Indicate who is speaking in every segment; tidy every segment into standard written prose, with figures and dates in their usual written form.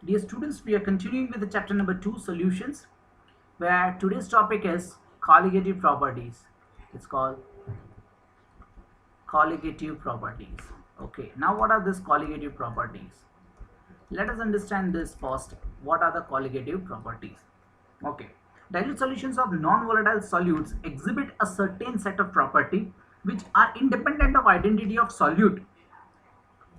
Speaker 1: Dear students, we are continuing with the chapter number 2, solutions, where today's topic is colligative properties. It's called colligative properties. Okay, now what are these colligative properties? Let us understand this first. What are the colligative properties? Okay, dilute solutions of non-volatile solutes exhibit a certain set of property which are independent of identity of solute,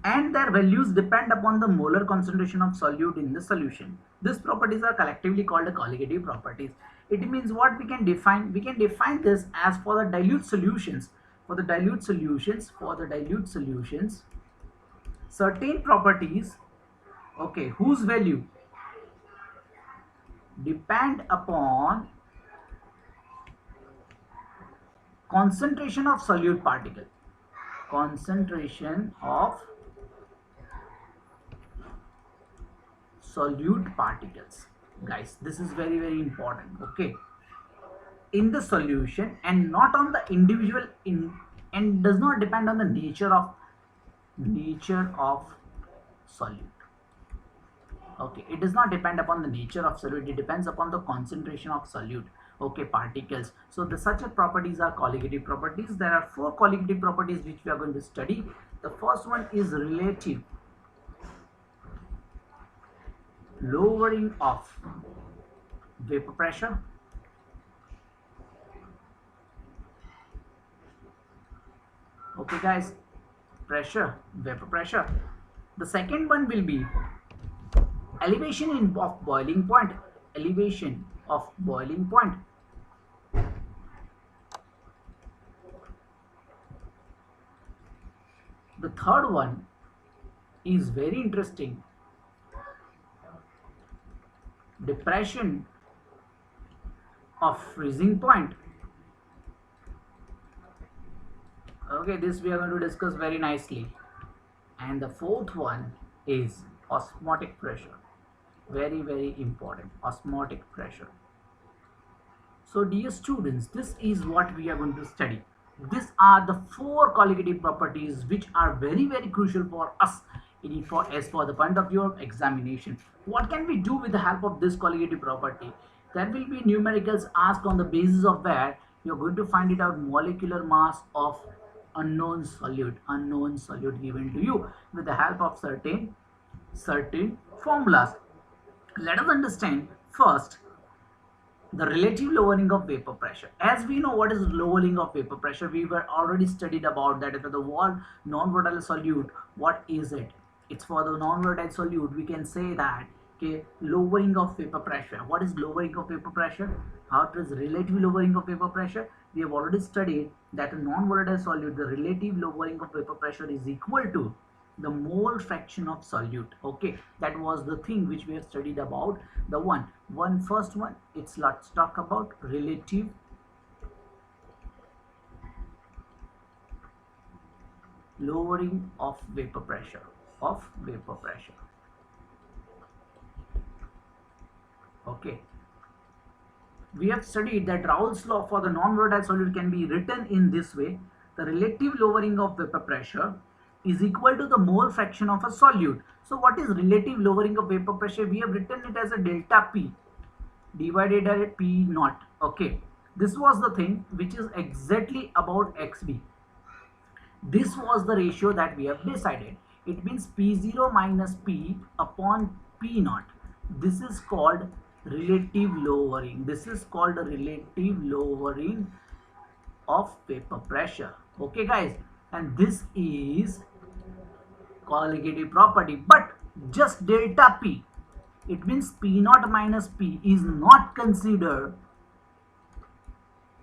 Speaker 1: and their values depend upon the molar concentration of solute in the solution. These properties are collectively called the colligative properties. It means what we can define? We can define this as for the dilute solutions. For the dilute solutions, certain properties, okay, whose value depend upon concentration of solute particle. Concentration of solute particles, guys, this is very important. Okay, in the solution and not on the individual and does not depend on the nature of solute. Okay, it does not depend upon the nature of solute, it depends upon the concentration of solute, okay, particles. So the such a properties are colligative properties. There are four colligative properties which we are going to study. The first one is relative lowering of vapor pressure. Okay guys, vapor pressure. The second one will be of boiling point. Elevation of boiling point. The third one is very interesting. Depression of freezing point. Okay, this we are going to discuss very nicely. And the fourth one is osmotic pressure. Very important, osmotic pressure. So dear students, this is what we are going to study. These are the four colligative properties which are very crucial for us as for the point of view of examination. What can we do with the help of this colligative property? There will be numericals asked on the basis of where you're going to find it out molecular mass of unknown solute given to you with the help of certain formulas. Let us understand first the relative lowering of vapor pressure. As we know what is lowering of vapor pressure, we were already studied about that. For the non-volatile solute, what is it? It's for the non-volatile solute, we can say that, okay, lowering of vapor pressure. What is lowering of vapor pressure? How it is relative lowering of vapor pressure? We have already studied that a non-volatile solute, the relative lowering of vapor pressure is equal to the mole fraction of solute. Okay, that was the thing which we have studied about. The first one, let's talk about relative lowering of vapor pressure. Okay, we have studied that Raoult's law for the non-volatile solute can be written in this way. The relative lowering of vapor pressure is equal to the mole fraction of a solute. So what is relative lowering of vapor pressure? We have written it as a delta P divided by P naught. Okay, this was the thing which is exactly about XB. This was the ratio that we have decided. It means P0 minus P upon P naught. This is called relative lowering. This is called a relative lowering of vapor pressure. Okay guys, and this is colligative property, but just delta P. It means P naught minus P is not considered.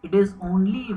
Speaker 1: It is only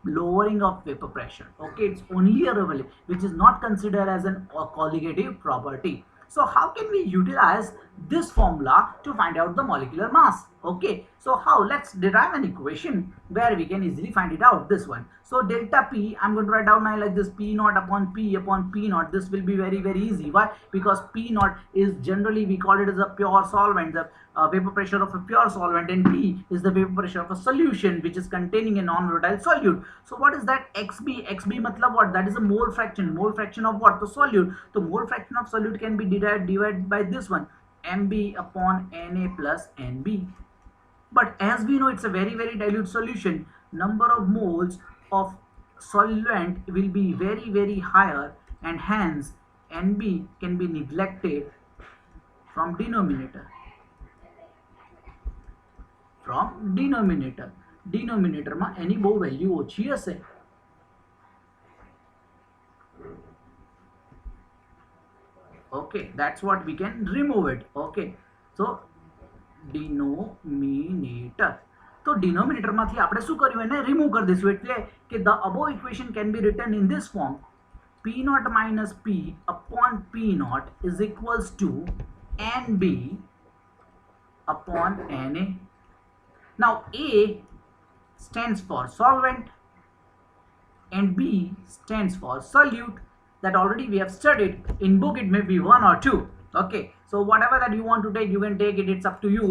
Speaker 1: lowering of vapor pressure. Okay, it's only a level which is not considered as a colligative property. So how can we utilize this formula to find out the molecular mass? Okay, so how? Let's derive an equation where we can easily find it out. This one. So delta P, I'm going to write down now like this: P naught upon P naught. This will be very easy. Why? Because P naught is generally, we call it as a pure solvent, the vapor pressure of a pure solvent, and P is the vapor pressure of a solution which is containing a non-volatile solute. So what is that? XB. XB matlab what? That is a mole fraction. Mole fraction of what? The solute. The mole fraction of solute can be divided by this one. mb upon na plus nb. But as we know, it's a very dilute solution. Number of moles of solvent will be very higher, and hence nb can be neglected from denominator. Denominator માં એની બહુ value ઓછી હશે. Okay, that's what we can remove it. Okay, so denominator. તો denominator માંથી આપણે શું કર્યું, એને remove કરી દઈશું. એટલે કે the above equation can be written in this form: p naught minus p upon p naught is equals to nb upon na. Now A stands for solvent and B stands for solute. That already we have studied. In book it may be 1 or 2. Okay, so whatever that you want to take, you can take it. It's up to you.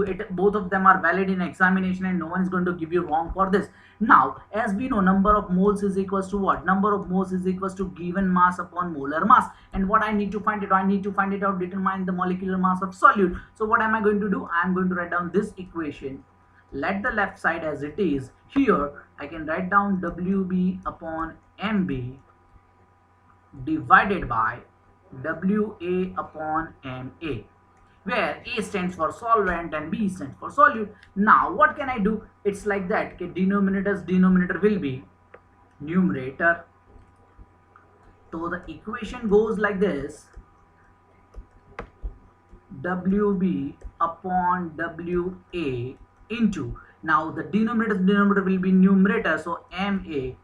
Speaker 1: Both of them are valid in examination, and no one is going to give you wrong for this. Now, as we know, number of moles is equals to what? Number of moles is equals to given mass upon molar mass. And what I need to find it? I need to find it out, determine the molecular mass of solute. So what am I going to do? I am going to write down this equation. Let the left side as it is. Here I can write down WB upon MB divided by WA upon MA, where A stands for solvent and B stands for solute. Now what can I do? It's like that. Okay, denominator will be numerator. So the equation goes like this: WB upon WA into, now the denominator will be numerator, so MA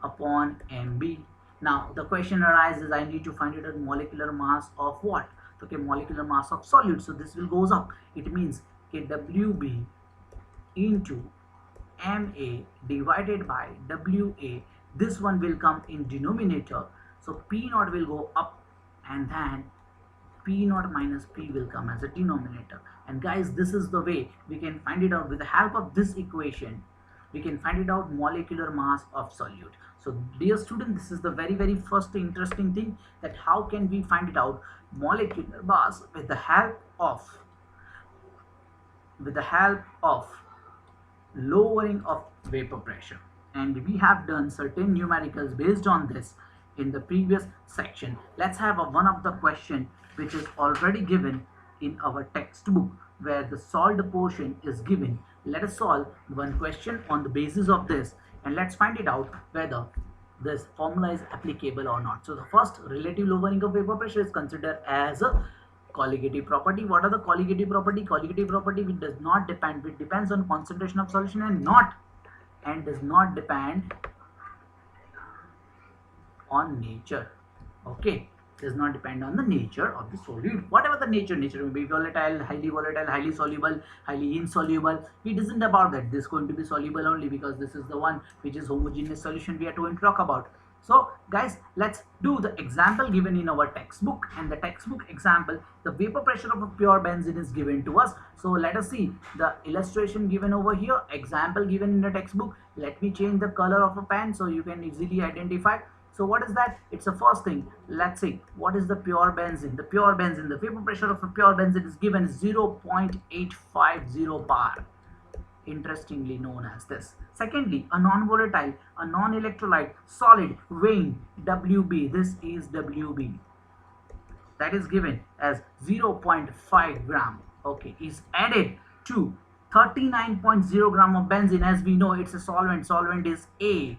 Speaker 1: upon MB. Now the question arises, I need to find it at molecular mass of what? Okay, molecular mass of solute. So this will goes up. It means okay, WB into MA divided by WA. This one will come in denominator. So P naught will go up, and then P naught minus P will come as a denominator. And guys, this is the way we can find it out. With the help of this equation, we can find it out molecular mass of solute. So dear student, this is the very first interesting thing, that how can we find it out molecular mass with the help of lowering of vapor pressure. And we have done certain numericals based on this in the previous section. Let's have one of the question which is already given in our textbook, where the solved portion is given. Let us solve one question on the basis of this, and let's find it out whether this formula is applicable or not. So the first, relative lowering of vapor pressure is considered as a colligative property. What are the colligative property? Colligative property which does not depend, which depends on concentration of solution and does not depend on nature. Okay, does not depend on the nature of the solute. Whatever the nature may be volatile, highly soluble, highly insoluble. It isn't about that. This is going to be soluble only because this is the one which is homogeneous solution we are going to talk about. So guys, let's do the example given in our textbook. And the textbook example, the vapor pressure of a pure benzene is given to us. So let us see the illustration given over here, example given in the textbook. Let me change the color of a pen so you can easily identify. So what is that? It's the first thing. Let's see, what is the pure benzene? The vapor pressure of a pure benzene is given 0.850 bar, interestingly known as this. Secondly, a non-volatile, a non-electrolyte solid weighing WB, this is WB, that is given as 0.5 gram, okay, is added to 39.0 gram of benzene. As we know, it's a solvent is A,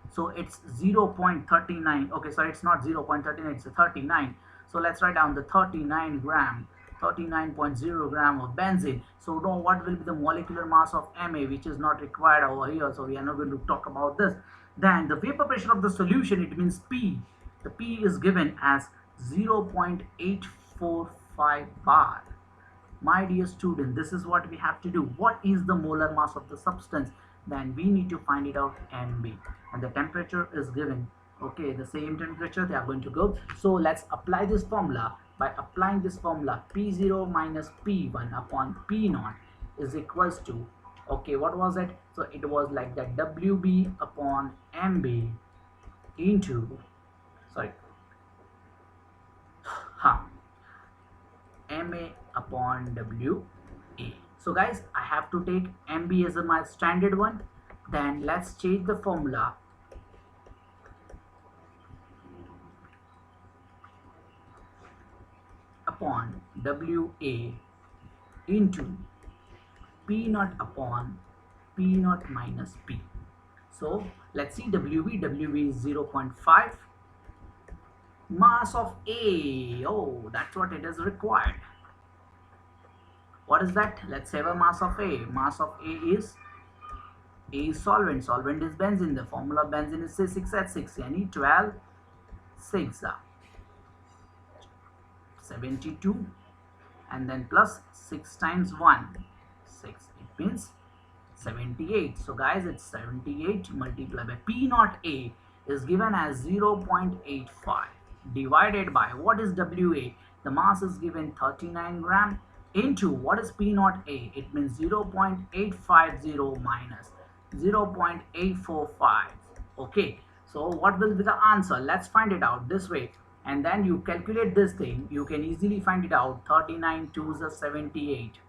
Speaker 1: so it's 0.39. okay, sorry, it's not 0.39, it's a 39. So let's write down the 39.0 gram of benzene. So now what will be the molecular mass of Ma, which is not required over here, so we are not going to talk about this. Then the vapor pressure of the solution, it means P. The P is given as 0.845 bar. My dear student, this is what we have to do. What is the molar mass of the substance? Then we need to find it out, Mb, and the temperature is given. Okay, the same temperature they are going to go. So let's apply this formula. By applying this formula, P0 minus P1 upon P0 is equals to, okay, what was it? So it was like that, WB upon MB into, sorry, MA upon WA. So guys, I have to take MB as my standard one. Then let's change the formula. Upon WA into P naught upon P naught minus P. So let's see WB. WB is 0.5. Mass of A. Oh, that's what it is required. What is that? Let's have a mass of A. Mass of A is solvent. Solvent is benzene. The formula of benzene is C6H6. Yani 12 6 72, and then plus 6 times 1 6. It means 78. So guys, it's 78 multiplied by P naught A is given as 0.85 divided by what is WA. The mass is given 39 gram into what is P naught A. It means 0.850 minus 0.845. Okay, so what will be the answer? Let's find it out this way, and then you calculate this thing. You can easily find it out. 39 2s are 78.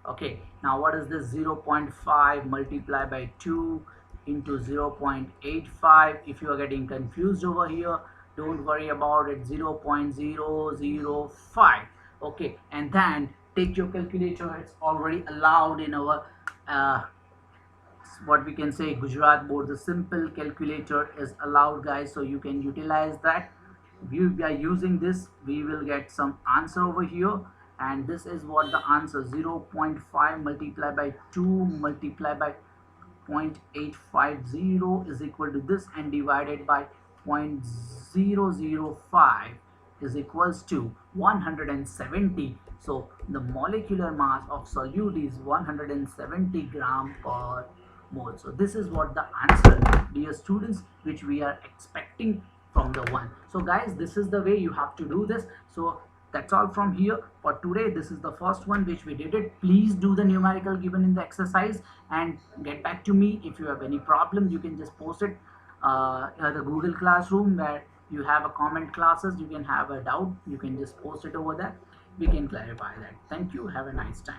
Speaker 1: Okay, now what is this? 0.5 multiplied by 2 into 0.85. If you are getting confused over here, don't worry about it. 0.005. Okay, and then take your calculator. It's already allowed in our what we can say Gujarat board. The simple calculator is allowed, guys, so you can utilize that. By using this, we will get some answer over here, and this is what the answer. 0.5 multiplied by 2 multiplied by 0.850 is equal to this, and divided by 0.005 is equals to 170. So the molecular mass of solute is 170 gram per mole. So this is what the answer, dear students, which we are expecting from the one. So guys, this is the way you have to do this. So that's all from here for today. This is the first one which we did it. Please do the numerical given in the exercise and get back to me. If you have any problem, you can just post it in the Google Classroom, where you have a comment classes. You can have a doubt, you can just post it over there. We can clarify that. Thank you. Have a nice time.